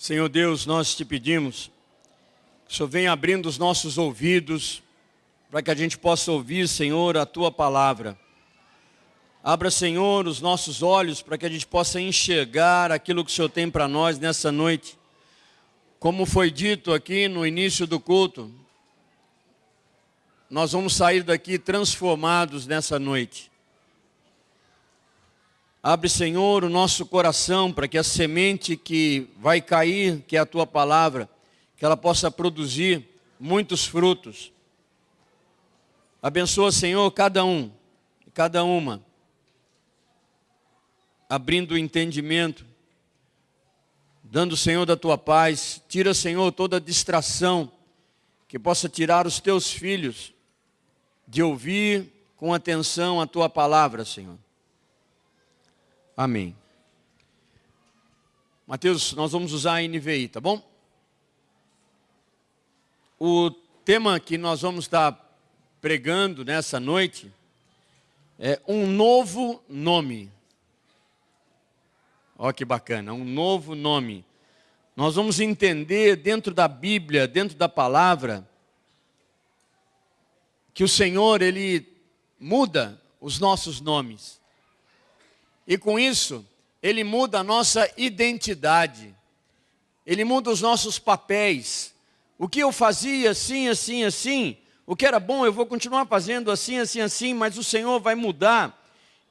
Senhor Deus, nós te pedimos que o Senhor venha abrindo os nossos ouvidos para que a gente possa ouvir, Senhor, a Tua palavra. Abra, Senhor, os nossos olhos para que a gente possa enxergar aquilo que o Senhor tem para nós nessa noite. Como foi dito aqui no início do culto, nós vamos sair daqui transformados nessa noite. Abre, Senhor, o nosso coração para que a semente que vai cair, que é a Tua palavra, que ela possa produzir muitos frutos. Abençoa, Senhor, cada um e cada uma, abrindo o entendimento, dando, Senhor, da Tua paz. Tira, Senhor, toda distração que possa tirar os Teus filhos de ouvir com atenção a Tua palavra, Senhor. Amém. Mateus, nós vamos usar a NVI, tá bom? O tema que nós vamos estar pregando nessa noite é um novo nome. Olha que bacana, um novo nome. Nós vamos entender dentro da Bíblia, dentro da palavra, que o Senhor, Ele muda os nossos nomes. E com isso, Ele muda a nossa identidade. Ele muda os nossos papéis. O que eu fazia assim, assim, assim, o que era bom eu vou continuar fazendo assim, assim, assim, mas o Senhor vai mudar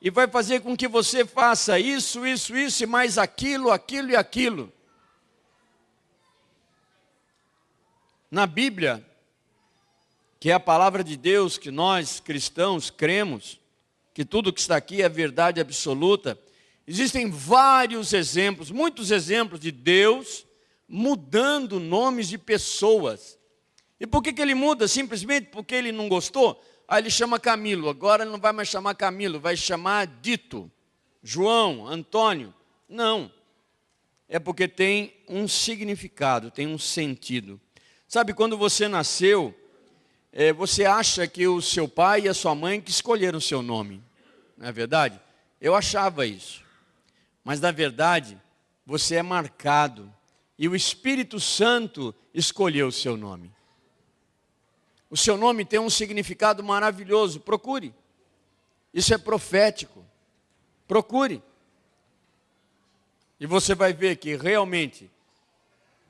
e vai fazer com que você faça isso, isso, isso e mais aquilo, aquilo e aquilo. Na Bíblia, que é a palavra de Deus que nós cristãos cremos, que tudo que está aqui é verdade absoluta, existem vários exemplos, muitos exemplos de Deus mudando nomes de pessoas. E por que Ele muda? Simplesmente porque Ele não gostou? Aí Ele chama Camilo, agora Ele não vai mais chamar Camilo, vai chamar Dito, João, Antônio. Não, é porque tem um significado, tem um sentido. Sabe, quando você nasceu, você acha que o seu pai e a sua mãe que escolheram o seu nome, não é verdade? Eu achava isso, mas na verdade você é marcado e o Espírito Santo escolheu o seu nome. O seu nome tem um significado maravilhoso, procure, isso é profético, procure, e você vai ver que realmente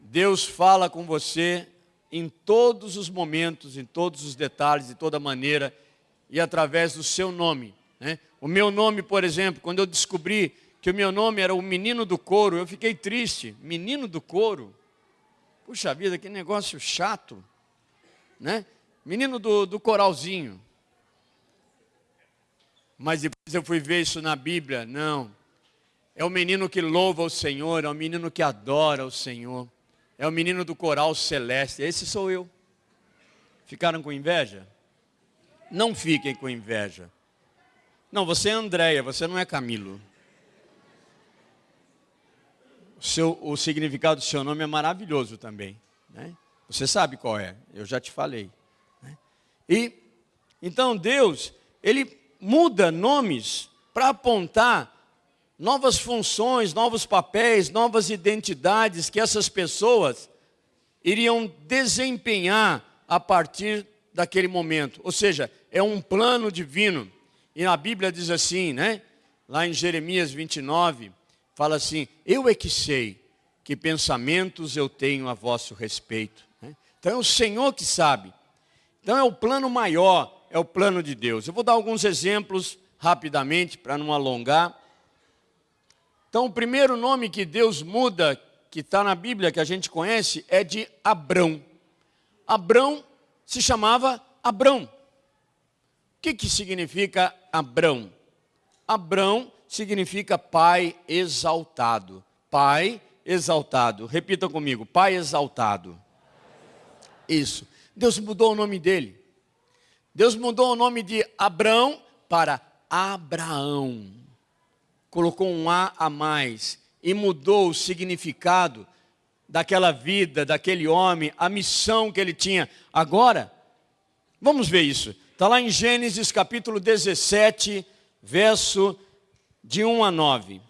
Deus fala com você em todos os momentos, em todos os detalhes, de toda maneira, e através do seu nome, né? O meu nome, por exemplo, quando eu descobri que o meu nome era o menino do couro, eu fiquei triste. Menino do couro? Puxa vida, que negócio chato, né? Menino do coralzinho. Mas depois eu fui ver isso na Bíblia, não. É o menino que louva o Senhor, é o menino que adora o Senhor. É o menino do coral celeste, esse sou eu. Ficaram com inveja? Não fiquem com inveja. Não, você é Andréia, você não é Camilo. O significado do seu nome é maravilhoso também, né? Você sabe qual é, eu já te falei, né? E, então Deus, Ele muda nomes para apontar novas funções, novos papéis, novas identidades que essas pessoas iriam desempenhar a partir daquele momento. Ou seja, é um plano divino. E a Bíblia diz assim, né? Lá em Jeremias 29, fala assim, eu é que sei que pensamentos eu tenho a vosso respeito, né? Então é o Senhor que sabe. Então é o plano maior, é o plano de Deus. Eu vou dar alguns exemplos rapidamente para não alongar. Então, o primeiro nome que Deus muda, que está na Bíblia, que a gente conhece, é de Abrão. Abrão se chamava Abrão. O que significa Abrão? Abrão significa pai exaltado. Pai exaltado. Repita comigo, pai exaltado. Isso. Deus mudou o nome dele. Deus mudou o nome de Abrão para Abraão. Colocou um A mais e mudou o significado daquela vida, daquele homem, a missão que ele tinha. Agora, vamos ver isso. Está lá em Gênesis capítulo 17, verso de 1 a 9.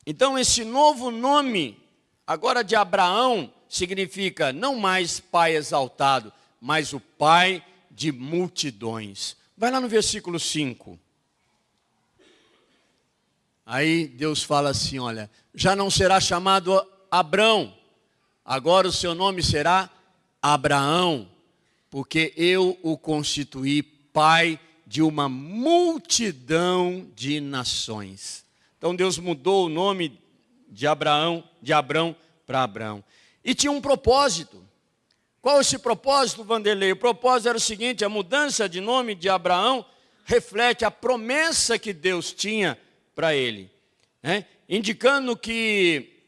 Então esse novo nome, agora de Abraão, significa não mais pai exaltado, mas o pai de multidões. Vai lá no versículo 5. Aí Deus fala assim, olha, já não será chamado Abrão, agora o seu nome será Abraão, porque eu o constituí pai de uma multidão de nações. Então Deus mudou o nome de Abrão para Abrão. E tinha um propósito. Qual esse propósito, Vanderlei? O propósito era o seguinte, a mudança de nome de Abraão reflete a promessa que Deus tinha para ele, né? Indicando que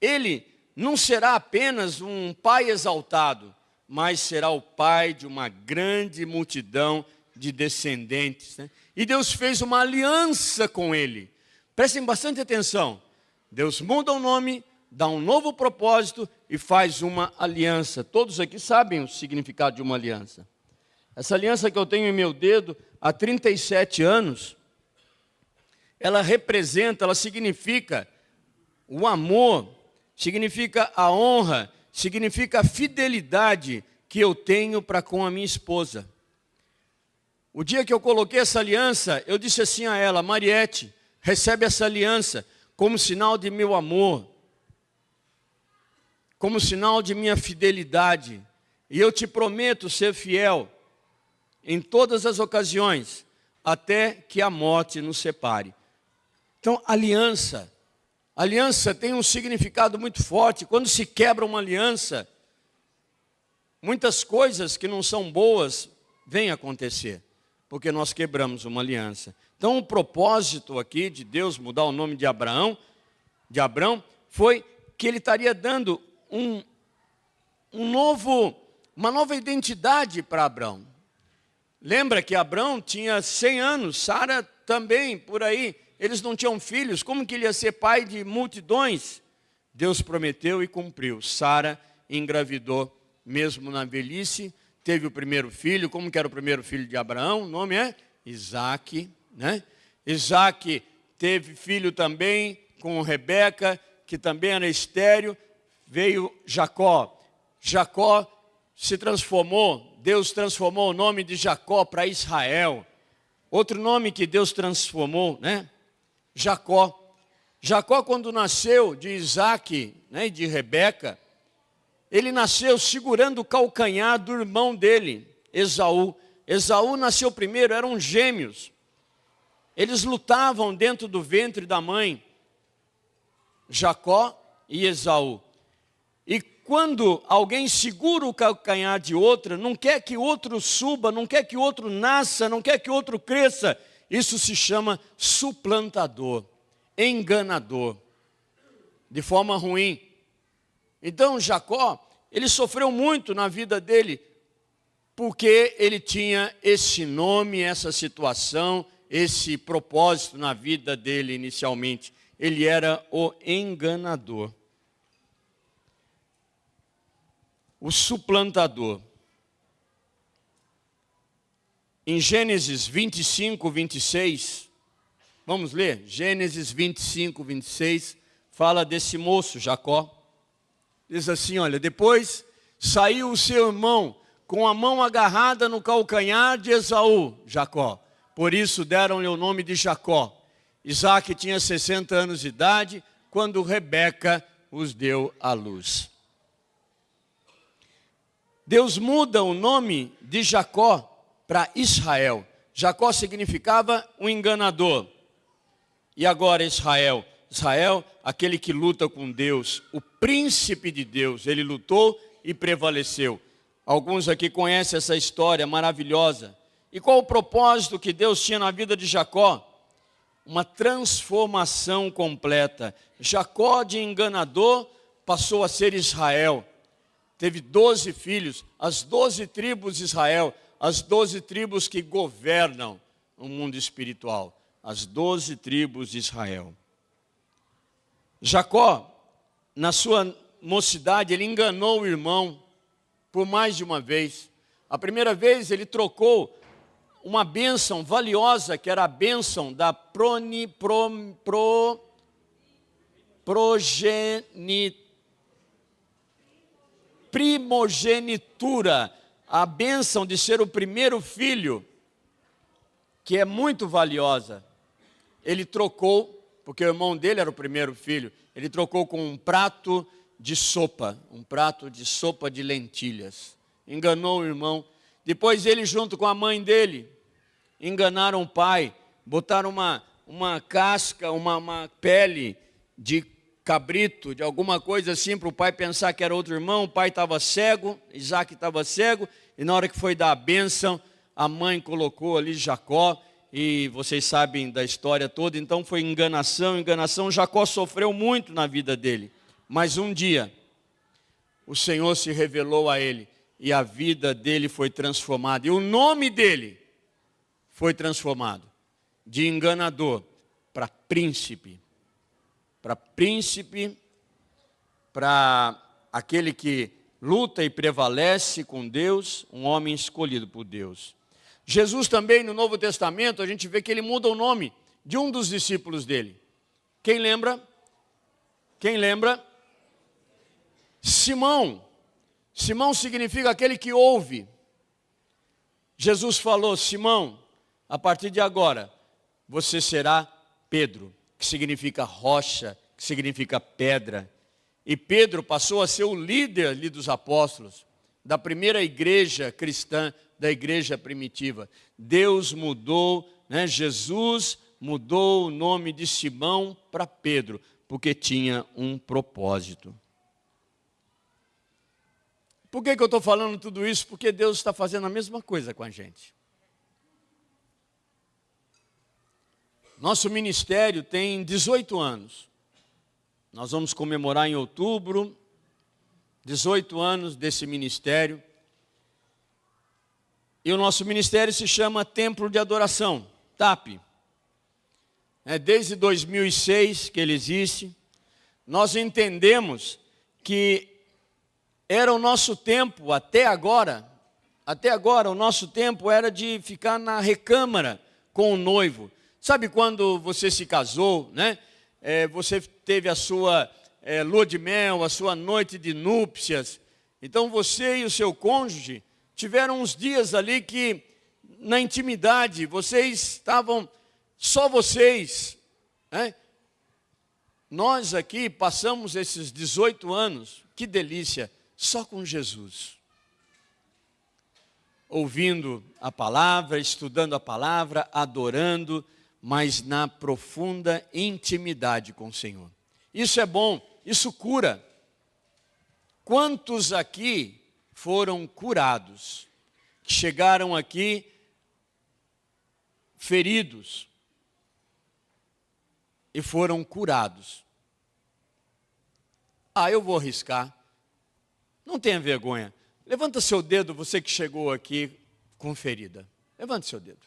ele não será apenas um pai exaltado, mas será o pai de uma grande multidão de descendentes, né? E Deus fez uma aliança com ele. Prestem bastante atenção. Deus muda o nome, dá um novo propósito e faz uma aliança. Todos aqui sabem o significado de uma aliança. Essa aliança que eu tenho em meu dedo há 37 anos, ela representa, ela significa o amor, significa a honra, significa a fidelidade que eu tenho para com a minha esposa. O dia que eu coloquei essa aliança, eu disse assim a ela, Mariete, recebe essa aliança como sinal de meu amor, como sinal de minha fidelidade. E eu te prometo ser fiel em todas as ocasiões, até que a morte nos separe. Então, aliança tem um significado muito forte. Quando se quebra uma aliança, muitas coisas que não são boas vêm acontecer, porque nós quebramos uma aliança. Então, o propósito aqui de Deus mudar o nome de Abrão, foi que ele estaria dando uma nova identidade para Abrão. Lembra que Abrão tinha 100 anos, Sara também, por aí. Eles não tinham filhos, como que ele ia ser pai de multidões? Deus prometeu e cumpriu. Sara engravidou, mesmo na velhice, teve o primeiro filho. Como que era o primeiro filho de Abraão? O nome é Isaque, né? Isaque teve filho também com Rebeca, que também era estéril. Veio Jacó. Jacó se transformou, Deus transformou o nome de Jacó para Israel. Outro nome que Deus transformou, né? Jacó. Jacó, quando nasceu de Isaque, né, e de Rebeca, ele nasceu segurando o calcanhar do irmão dele, Esaú. Esaú nasceu primeiro, eram gêmeos. Eles lutavam dentro do ventre da mãe, Jacó e Esaú. E quando alguém segura o calcanhar de outra, não quer que outro suba, não quer que outro nasça, não quer que outro cresça, isso se chama suplantador, enganador, de forma ruim. Então Jacó, ele sofreu muito na vida dele, porque ele tinha esse nome, essa situação, esse propósito na vida dele inicialmente. Ele era o enganador, o suplantador. Em Gênesis 25, 26, vamos ler? Gênesis 25, 26, fala desse moço, Jacó. Diz assim, olha, depois saiu o seu irmão com a mão agarrada no calcanhar de Esaú, Jacó. Por isso deram-lhe o nome de Jacó. Isaque tinha 60 anos de idade quando Rebeca os deu à luz. Deus muda o nome de Jacó para Israel. Jacó significava um enganador. E agora Israel. Israel, aquele que luta com Deus, o príncipe de Deus. Ele lutou e prevaleceu. Alguns aqui conhecem essa história maravilhosa. E qual o propósito que Deus tinha na vida de Jacó? Uma transformação completa. Jacó, de enganador, passou a ser Israel. Teve 12 filhos, as 12 tribos de Israel, as 12 tribos que governam o mundo espiritual. As 12 tribos de Israel. Jacó, na sua mocidade, ele enganou o irmão por mais de uma vez. A primeira vez ele trocou uma bênção valiosa, que era a bênção da primogenitura, a bênção de ser o primeiro filho, que é muito valiosa. Ele trocou, porque o irmão dele era o primeiro filho, ele trocou com um prato de sopa de lentilhas. Enganou o irmão. Depois ele, junto com a mãe dele, enganaram o pai, botaram uma casca, uma pele de cabrito, de alguma coisa assim, para o pai pensar que era outro irmão. O pai estava cego, Isaac estava cego, e na hora que foi dar a bênção, a mãe colocou ali Jacó, e vocês sabem da história toda. Então foi enganação. Jacó sofreu muito na vida dele, mas um dia o Senhor se revelou a ele, e a vida dele foi transformada, e o nome dele foi transformado, de enganador para príncipe, para aquele que luta e prevalece com Deus, um homem escolhido por Deus. Jesus também, no Novo Testamento, a gente vê que ele muda o nome de um dos discípulos dele. Quem lembra? Simão. Simão significa aquele que ouve. Jesus falou: Simão, a partir de agora, você será Pedro, que significa rocha, que significa pedra. E Pedro passou a ser o líder ali dos apóstolos, da primeira igreja cristã, da igreja primitiva. Deus mudou, Jesus mudou o nome de Simão para Pedro, porque tinha um propósito. Por que eu estou falando tudo isso? Porque Deus está fazendo a mesma coisa com a gente. Nosso ministério tem 18 anos. Nós vamos comemorar em outubro 18 anos desse ministério. E o nosso ministério se chama Templo de Adoração, TAP. Desde 2006 que ele existe. Nós entendemos que era o nosso tempo, até agora o nosso tempo era de ficar na recâmara com o noivo. Sabe quando você se casou, você teve a sua lua de mel, a sua noite de núpcias. Então você e o seu cônjuge tiveram uns dias ali que, na intimidade, vocês estavam, só vocês. Nós aqui passamos esses 18 anos, que delícia, só com Jesus. Ouvindo a palavra, estudando a palavra, adorando, mas na profunda intimidade com o Senhor. Isso é bom, isso cura. Quantos aqui foram curados, que chegaram aqui feridos e foram curados? Eu vou arriscar. Não tenha vergonha. Levanta seu dedo, você que chegou aqui com ferida. Levanta seu dedo.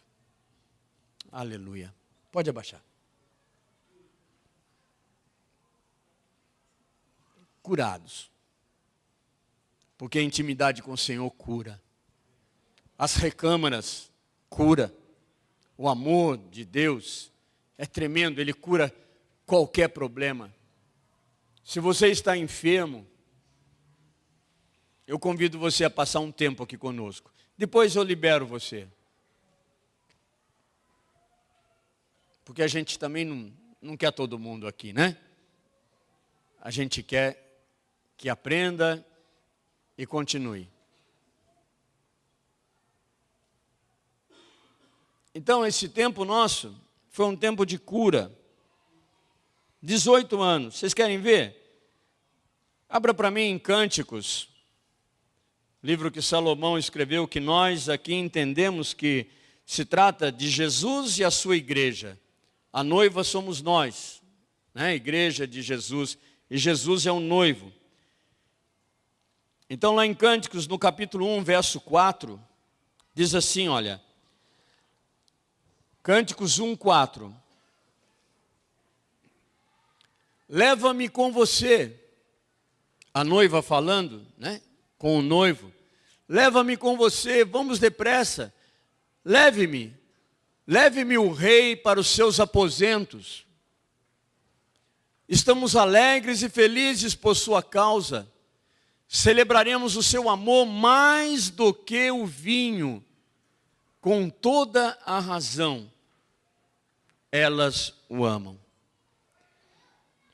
Aleluia. Pode abaixar. Curados. Porque a intimidade com o Senhor cura. As recâmaras cura. O amor de Deus é tremendo, Ele cura qualquer problema. Se você está enfermo, eu convido você a passar um tempo aqui conosco. Depois eu libero você. Porque a gente também não quer todo mundo aqui, né? A gente quer que aprenda e continue. Então, esse tempo nosso foi um tempo de cura. 18 anos. Vocês querem ver? Abra para mim em Cânticos. Livro que Salomão escreveu, que nós aqui entendemos que se trata de Jesus e a sua igreja. A noiva somos nós, a igreja de Jesus, e Jesus é o noivo. Então lá em Cânticos, no capítulo 1, verso 4, diz assim, olha, Cânticos 1, 4. Leva-me com você, a noiva falando, com o noivo. Leva-me com você, vamos depressa. Leve-me o rei para os seus aposentos. Estamos alegres e felizes por sua causa. Celebraremos o seu amor mais do que o vinho, com toda a razão. Elas o amam.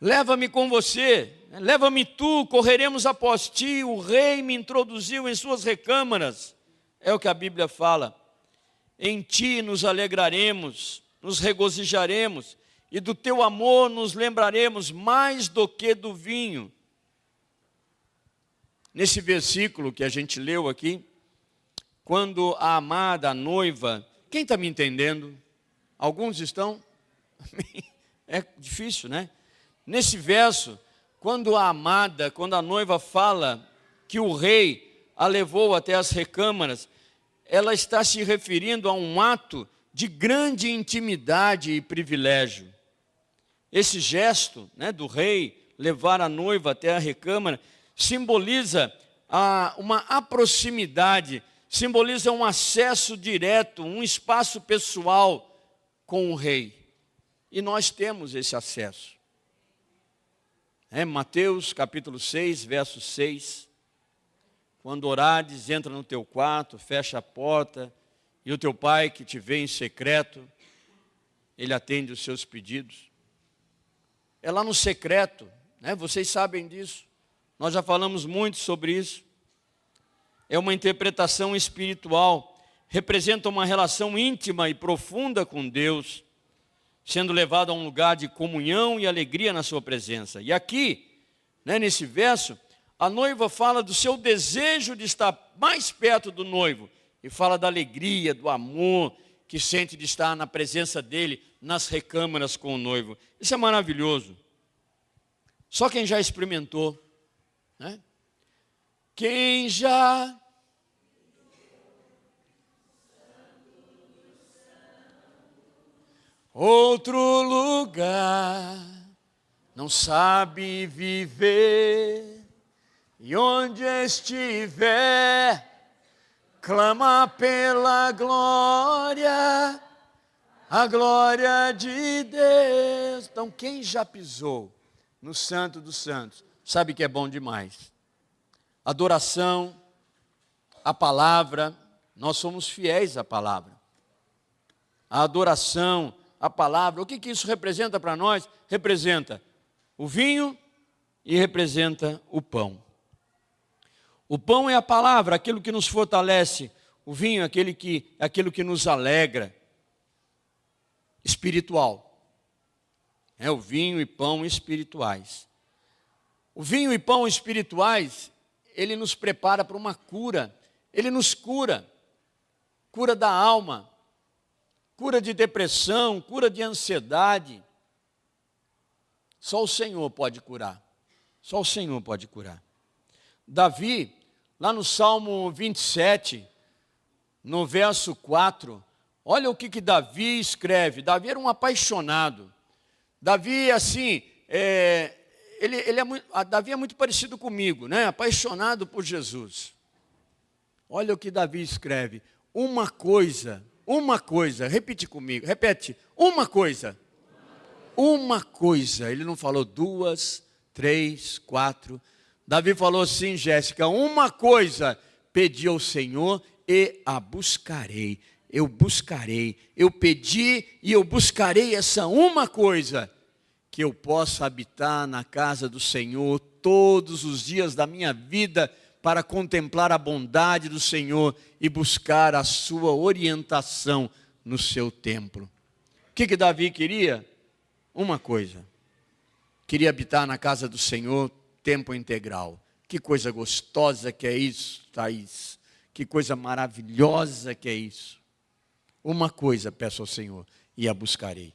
Leva-me com você, leva-me tu, correremos após ti. O rei me introduziu em suas recâmaras. É o que a Bíblia fala. Em ti nos alegraremos, nos regozijaremos, e do teu amor nos lembraremos mais do que do vinho. Nesse versículo que a gente leu aqui, quando a amada, a noiva, quem está me entendendo? Alguns estão? É difícil, né? Nesse verso, quando a amada, quando a noiva fala que o rei a levou até as recâmaras, ela está se referindo a um ato de grande intimidade e privilégio. Esse gesto, né, do rei levar a noiva até a recâmara simboliza uma proximidade, simboliza um acesso direto, um espaço pessoal com o rei. E nós temos esse acesso. Mateus capítulo 6, verso 6. Quando orares, entra no teu quarto, fecha a porta, e o teu pai que te vê em secreto, ele atende os seus pedidos. É lá no secreto, né? Vocês sabem disso. Nós já falamos muito sobre isso. É uma interpretação espiritual, representa uma relação íntima e profunda com Deus, sendo levado a um lugar de comunhão e alegria na sua presença. E aqui, né, nesse verso, a noiva fala do seu desejo de estar mais perto do noivo, e fala da alegria, do amor que sente de estar na presença dele, nas recâmaras com o noivo. Isso é maravilhoso. Só quem já experimentou, né? Quem já outro lugar não sabe viver, e onde estiver clama pela glória, a glória de Deus. Então quem já pisou no Santo dos Santos sabe que é bom demais. Adoração, a palavra, nós somos fiéis à palavra. A adoração, a palavra, o que isso representa para nós? Representa o vinho e representa o pão. O pão é a palavra, aquilo que nos fortalece. O vinho é aquilo que nos alegra. Espiritual. É o vinho e pão espirituais. O vinho e pão espirituais, ele nos prepara para uma cura. Ele nos cura. Cura da alma. Cura de depressão, cura de ansiedade. Só o Senhor pode curar. Só o Senhor pode curar. Davi, lá no Salmo 27, no verso 4, olha o que Davi escreve. Davi era um apaixonado. Davi, assim, Davi é muito parecido comigo, né? Apaixonado por Jesus. Olha o que Davi escreve. Uma coisa, repete comigo, repete, uma coisa. Ele não falou 2, 3, 4. Davi falou assim, Jéssica, uma coisa pedi ao Senhor e a buscarei. Eu buscarei, eu pedi e eu buscarei essa uma coisa, que eu possa habitar na casa do Senhor todos os dias da minha vida, para contemplar a bondade do Senhor e buscar a sua orientação no seu templo. O que Davi queria? Uma coisa. Queria habitar na casa do Senhor tempo integral. Que coisa gostosa que é isso, Thaís. Que coisa maravilhosa que é isso. Uma coisa peço ao Senhor e a buscarei.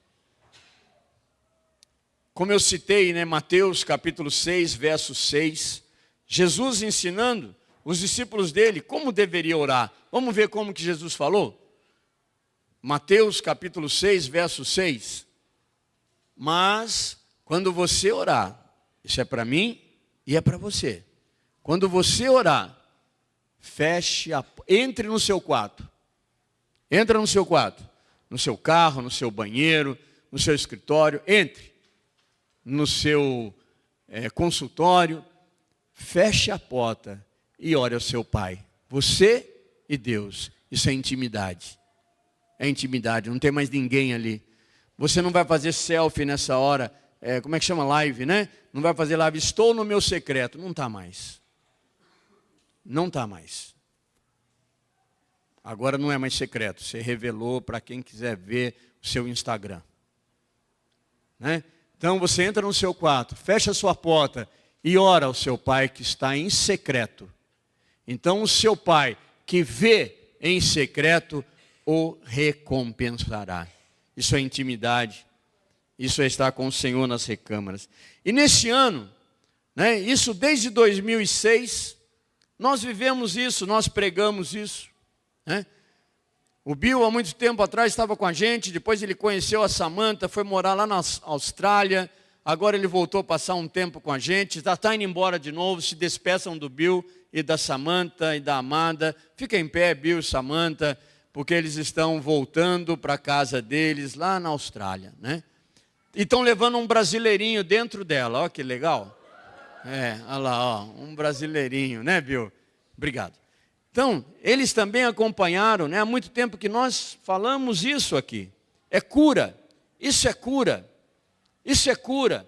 Como eu citei, né, Mateus capítulo 6, verso 6, Jesus ensinando os discípulos dele como deveria orar. Vamos ver como que Jesus falou? Mateus capítulo 6, verso 6. Mas, quando você orar, isso é para mim e é para você. Quando você orar, entre no seu quarto. Entra no seu quarto, no seu carro, no seu banheiro, no seu escritório, entre. no seu consultório, feche a porta e ore ao seu Pai. Você e Deus. Isso é intimidade. É intimidade, não tem mais ninguém ali. Você não vai fazer selfie nessa hora, como é que chama? Live, né? Não vai fazer live, estou no meu secreto. Não está mais. Não está mais. Agora não é mais secreto, você revelou para quem quiser ver o seu Instagram. Né? Então você entra no seu quarto, fecha a sua porta e ora ao seu Pai que está em secreto. Então o seu Pai que vê em secreto o recompensará. Isso é intimidade, isso é estar com o Senhor nas recâmaras. E nesse ano, né, isso desde 2006, nós vivemos isso, nós pregamos isso. Né? O Bill, há muito tempo atrás, estava com a gente, depois ele conheceu a Samantha, foi morar lá na Austrália, agora ele voltou a passar um tempo com a gente, já está indo embora de novo, se despeçam do Bill e da Samantha e da Amada. Fica em pé, Bill e Samantha, porque eles estão voltando para a casa deles lá na Austrália. Né? E estão levando um brasileirinho dentro dela, olha que legal. Olha lá, ó, um brasileirinho, né, Bill? Obrigado. Então, eles também acompanharam, né? Há muito tempo que nós falamos isso aqui. É cura, isso é cura, isso é cura,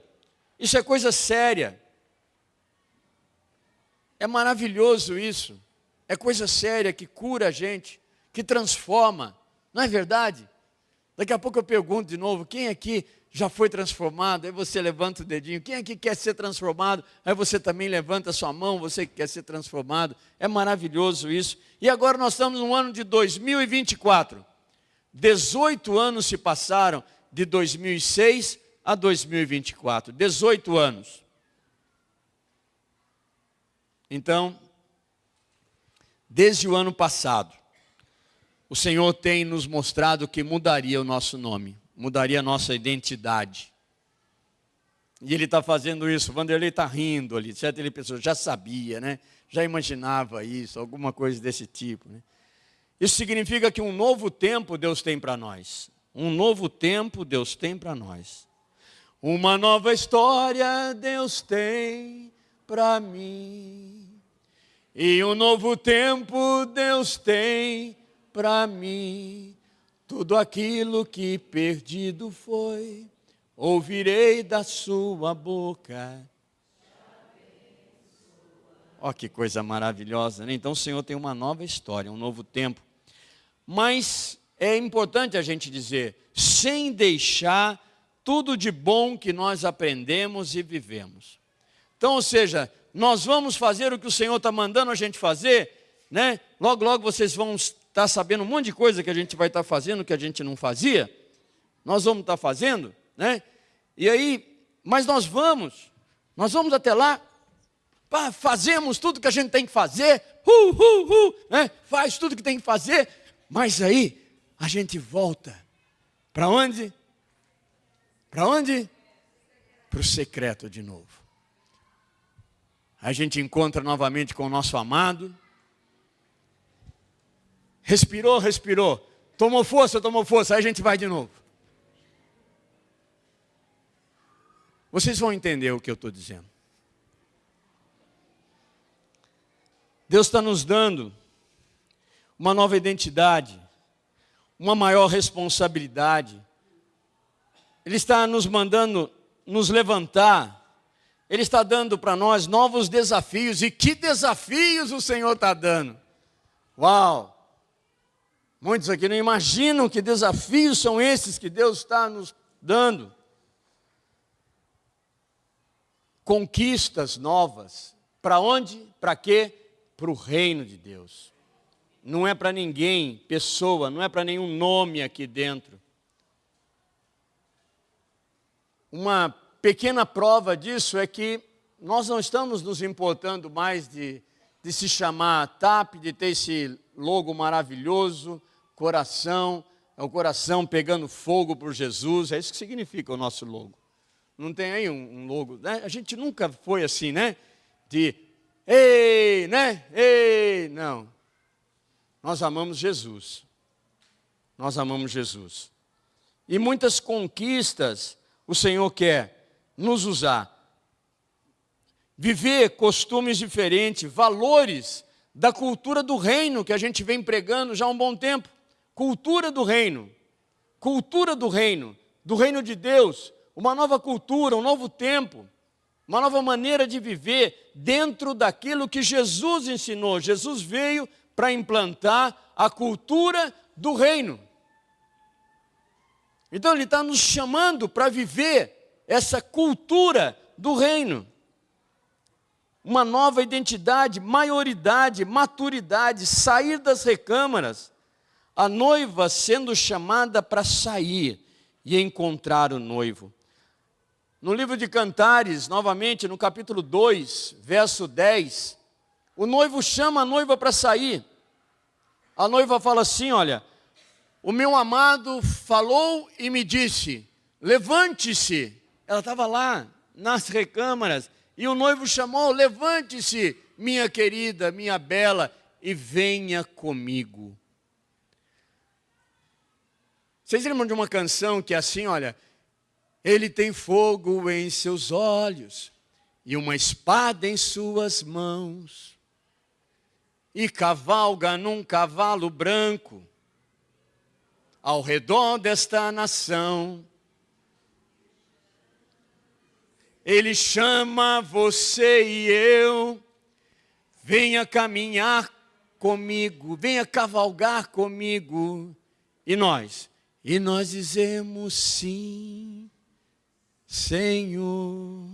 isso é coisa séria. É maravilhoso isso, é coisa séria que cura a gente, que transforma, não é verdade? Daqui a pouco eu pergunto de novo, quem aqui já foi transformado? Aí você levanta o dedinho. Quem aqui quer ser transformado? Aí você também levanta a sua mão, você que quer ser transformado. É maravilhoso isso. E agora nós estamos no ano de 2024. 18 anos se passaram de 2006 a 2024. 18 anos. Então, desde o ano passado, o Senhor tem nos mostrado que mudaria o nosso nome. Mudaria a nossa identidade. E Ele está fazendo isso. O Vanderlei está rindo ali. Certas pessoas já sabia, né? Já imaginava isso, alguma coisa desse tipo. Né? Isso significa que um novo tempo Deus tem para nós. Um novo tempo Deus tem para nós. Uma nova história Deus tem para mim. E um novo tempo Deus tem para mim. Tudo aquilo que perdido foi, ouvirei da sua boca. Ó, que coisa maravilhosa, né? Então o Senhor tem uma nova história, um novo tempo. Mas é importante a gente dizer, sem deixar tudo de bom que nós aprendemos e vivemos. Então, ou seja, nós vamos fazer o que o Senhor está mandando a gente fazer, né? Logo, logo vocês vão estar sabendo um monte de coisa que a gente vai estar fazendo, que a gente não fazia. Nós vamos estar fazendo, né? E aí, mas nós vamos até lá, fazemos tudo que a gente tem que fazer, né? Faz tudo que tem que fazer, mas aí a gente volta. Para onde? Para onde? Para o secreto de novo. A gente encontra novamente com o nosso amado. Respirou, respirou. Tomou força, aí a gente vai de novo. Vocês vão entender o que eu estou dizendo. Deus está nos dando uma nova identidade, uma maior responsabilidade. Ele está nos mandando nos levantar. Ele está dando para nós novos desafios. E que desafios o Senhor está dando! Uau! Muitos aqui não imaginam que desafios são esses que Deus está nos dando. Conquistas novas. Para onde? Para quê? Para o reino de Deus. Não é para ninguém, pessoa, não é para nenhum nome aqui dentro. Uma pequena prova disso é que nós não estamos nos importando mais de se chamar TAP, de ter esse logo maravilhoso, coração, é o coração pegando fogo por Jesus, é isso que significa o nosso logo. Não tem aí um logo, né? A gente nunca foi assim, né? De, ei, né? Ei, não. Nós amamos Jesus. Nós amamos Jesus. E muitas conquistas o Senhor quer nos usar. Viver costumes diferentes, valores da cultura do reino que a gente vem pregando já há um bom tempo. Cultura do reino do reino de Deus, uma nova cultura, um novo tempo, uma nova maneira de viver dentro daquilo que Jesus ensinou. Jesus veio para implantar a cultura do reino. Então Ele está nos chamando para viver essa cultura do reino. Uma nova identidade, maioridade, maturidade, sair das recâmaras. A noiva sendo chamada para sair e encontrar o noivo. No livro de Cantares, novamente, no capítulo 2, verso 10, o noivo chama a noiva para sair. A noiva fala assim, olha, o meu amado falou e me disse, levante-se. Ela estava lá, nas recâmaras, e o noivo chamou, levante-se, minha querida, minha bela, e venha comigo. Vocês lembram de uma canção que é assim, olha, ele tem fogo em seus olhos e uma espada em suas mãos e cavalga num cavalo branco ao redor desta nação. Ele chama você e eu, venha caminhar comigo, venha cavalgar comigo. E nós dizemos sim, Senhor,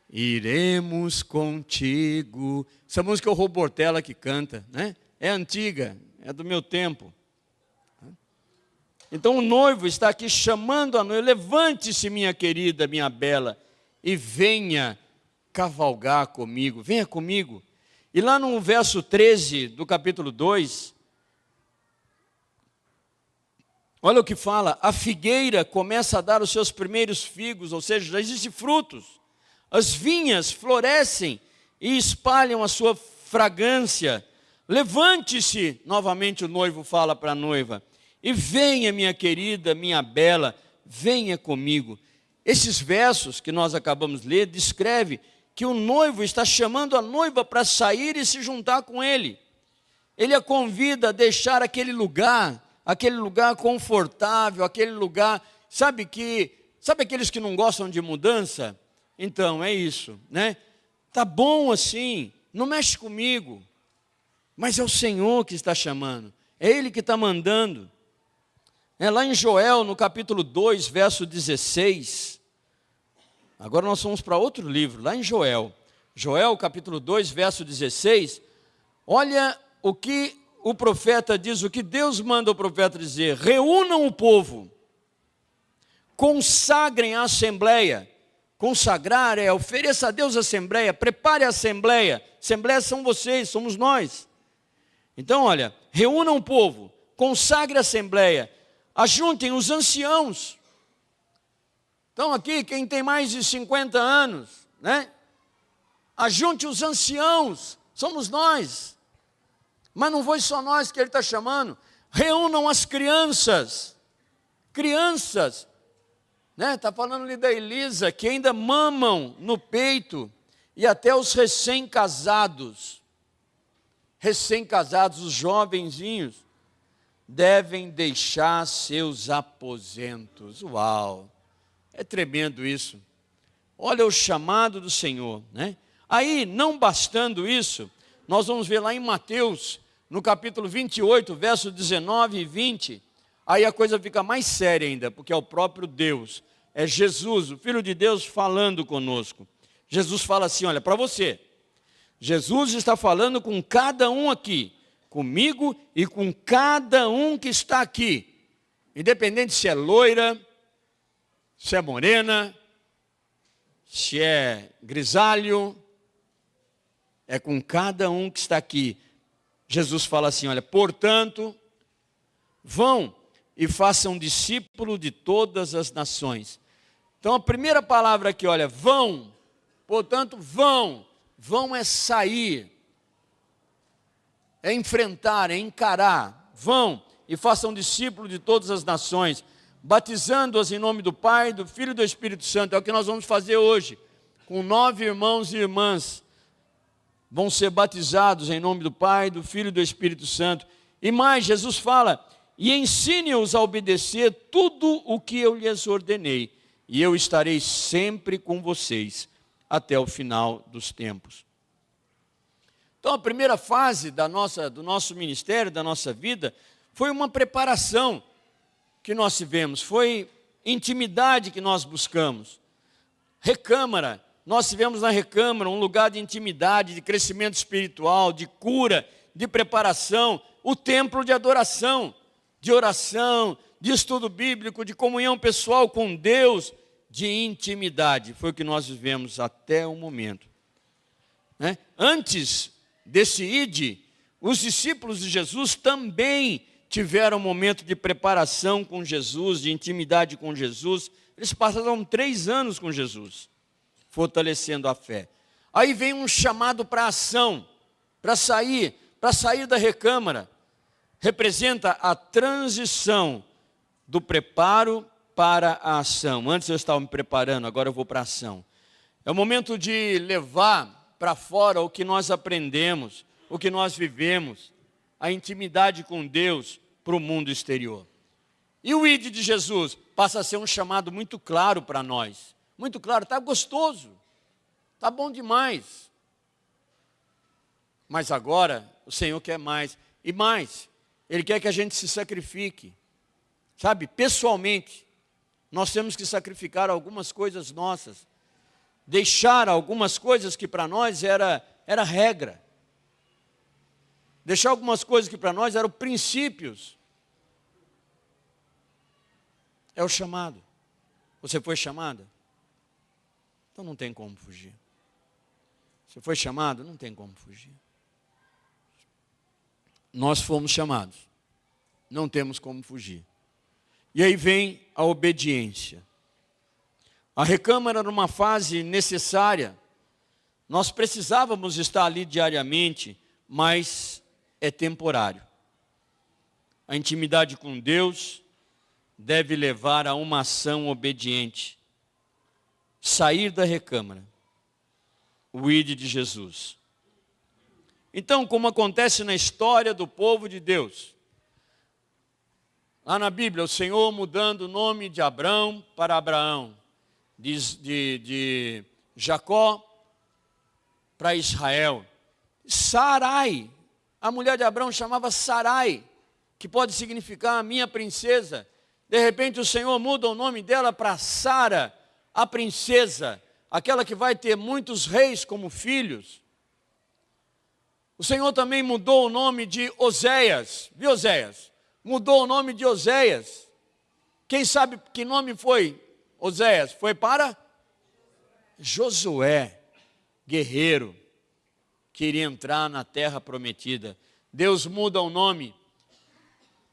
iremos contigo. Essa música é o Robortella que canta, né? É antiga, é do meu tempo. Então o noivo está aqui chamando a noiva, levante-se minha querida, minha bela, e venha cavalgar comigo, venha comigo. E lá no verso 13 do capítulo 2, olha o que fala, a figueira começa a dar os seus primeiros figos, ou seja, já existem frutos. As vinhas florescem e espalham a sua fragrância. Levante-se, novamente o noivo fala para a noiva, e venha minha querida, minha bela, venha comigo. Esses versos que nós acabamos de ler, descreve que o noivo está chamando a noiva para sair e se juntar com ele. Ele a convida a deixar aquele lugar confortável, aquele lugar, sabe aqueles que não gostam de mudança? Então, é isso, né? Tá bom assim, não mexe comigo, mas é o Senhor que está chamando, é Ele que está mandando. Lá em Joel, no capítulo 2, verso 16, agora nós vamos para outro livro, lá em Joel, capítulo 2, verso 16, olha o que o profeta diz, o que Deus manda o profeta dizer, reúnam o povo, consagrem a assembleia. Consagrar é ofereça a Deus a assembleia, prepare a assembleia. Assembleia são vocês, somos nós. Então, olha, reúnam o povo, consagre a assembleia, ajuntem os anciãos. Então aqui, quem tem mais de 50 anos, né? Ajunte os anciãos, somos nós. Mas não foi só nós que ele está chamando. Reúnam as crianças, né? Está falando ali da Elisa, que ainda mamam no peito, e até os recém-casados, os jovenzinhos, devem deixar seus aposentos. Uau, é tremendo isso. Olha o chamado do Senhor, né? Aí, não bastando isso, nós vamos ver lá em Mateus, no capítulo 28, verso 19 e 20, aí a coisa fica mais séria ainda, porque é o próprio Deus, é Jesus, o Filho de Deus falando conosco. Jesus fala assim, olha, para você, Jesus está falando com cada um aqui, comigo e com cada um que está aqui, independente se é loira, se é morena, se é grisalho, é com cada um que está aqui. Jesus fala assim, olha, portanto, vão e façam discípulo de todas as nações. Então a primeira palavra aqui, olha, vão, portanto, vão é sair, é enfrentar, é encarar, vão e façam discípulo de todas as nações, batizando-as em nome do Pai, do Filho e do Espírito Santo. É o que nós vamos fazer hoje, com 9 irmãos e irmãs. Vão ser batizados em nome do Pai, do Filho e do Espírito Santo. E mais, Jesus fala, e ensine-os a obedecer tudo o que eu lhes ordenei, e eu estarei sempre com vocês, até o final dos tempos. Então, a primeira fase do nosso ministério, da nossa vida, foi uma preparação que nós tivemos, foi intimidade que nós buscamos. Recâmara, nós tivemos na recâmara um lugar de intimidade, de crescimento espiritual, de cura, de preparação, o templo de adoração, de oração, de estudo bíblico, de comunhão pessoal com Deus, de intimidade. Foi o que nós vivemos até o momento. Antes desse ide, os discípulos de Jesus também tiveram um momento de preparação com Jesus, de intimidade com Jesus. Eles passaram 3 anos com Jesus, fortalecendo a fé. Aí vem um chamado para a ação, para sair da recâmara. Representa a transição do preparo para a ação. Antes eu estava me preparando, agora eu vou para a ação. É o momento de levar para fora o que nós aprendemos, o que nós vivemos, a intimidade com Deus para o mundo exterior. E o ide de Jesus passa a ser um chamado muito claro para nós. Muito claro, está gostoso, está bom demais. Mas agora o Senhor quer mais. E mais, Ele quer que a gente se sacrifique. Sabe, pessoalmente, nós temos que sacrificar algumas coisas nossas. Deixar algumas coisas que para nós era regra. Deixar algumas coisas que para nós eram princípios. É o chamado. Você foi chamada? Então não tem como fugir. Você foi chamado? Não tem como fugir. Nós fomos chamados. Não temos como fugir. E aí vem a obediência. A recâmara era uma fase necessária. Nós precisávamos estar ali diariamente, mas é temporário. A intimidade com Deus deve levar a uma ação obediente. Sair da recâmara. O ide de Jesus. Então, como acontece na história do povo de Deus, lá na Bíblia, o Senhor mudando o nome de Abrão para Abraão, de Jacó para Israel. Sarai, a mulher de Abrão chamava Sarai, que pode significar a minha princesa. De repente o Senhor muda o nome dela para Sara, a princesa, aquela que vai ter muitos reis como filhos. O Senhor também mudou o nome de Oséias, viu Oséias? Mudou o nome de Oséias. Quem sabe que nome foi Oséias? Foi para Josué, guerreiro, que iria entrar na terra prometida. Deus muda o nome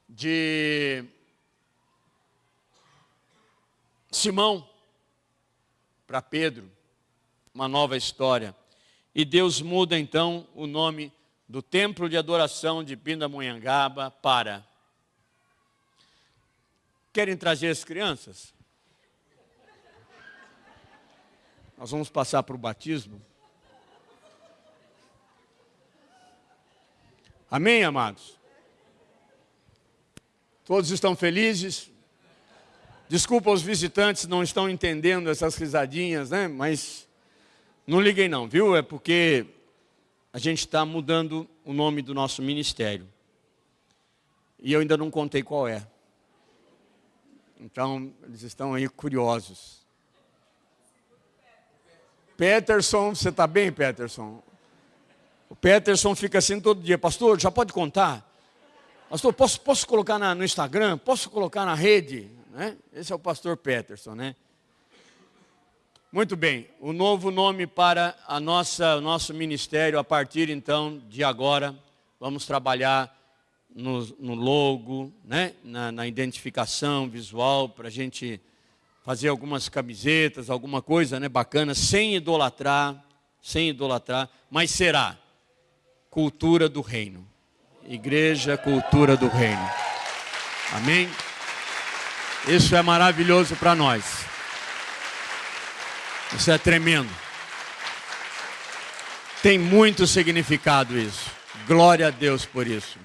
de Simão para Pedro, uma nova história. E Deus muda então o nome do templo de adoração de Pindamonhangaba para... Querem trazer as crianças? Nós vamos passar para o batismo. Amém, amados? Todos estão felizes? Desculpa os visitantes, não estão entendendo essas risadinhas, né? Mas não liguem não, viu? É porque a gente está mudando o nome do nosso ministério. E eu ainda não contei qual é. Então, eles estão aí curiosos. Peterson, você está bem, Peterson? O Peterson fica assim todo dia. Pastor, já pode contar? Pastor, posso colocar no Instagram? Posso colocar na rede? Né? Esse é o pastor Peterson, né? Muito bem. O novo nome para o nosso ministério, a partir então de agora, vamos trabalhar no logo, né? na identificação visual, para a gente fazer algumas camisetas, alguma coisa, né, bacana, sem idolatrar, mas será cultura do reino. Igreja, cultura do reino. Amém? Isso é maravilhoso para nós. Isso é tremendo. Tem muito significado isso. Glória a Deus por isso.